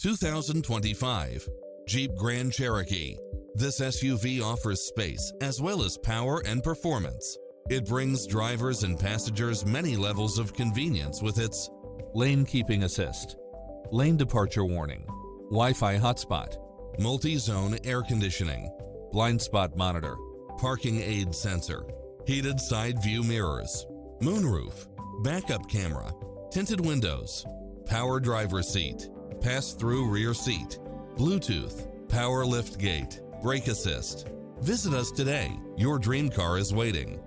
2025 Jeep Grand Cherokee. This SUV offers space as well as power and performance. It brings drivers and passengers many levels of convenience with its lane keeping assist, lane departure warning, Wi-Fi hotspot, multi-zone air conditioning, blind spot monitor, parking aid sensor, heated side view mirrors, moonroof, backup camera, tinted windows, power driver seat, pass-through rear seat, Bluetooth, power liftgate, brake assist. Visit us today. Your dream car is waiting.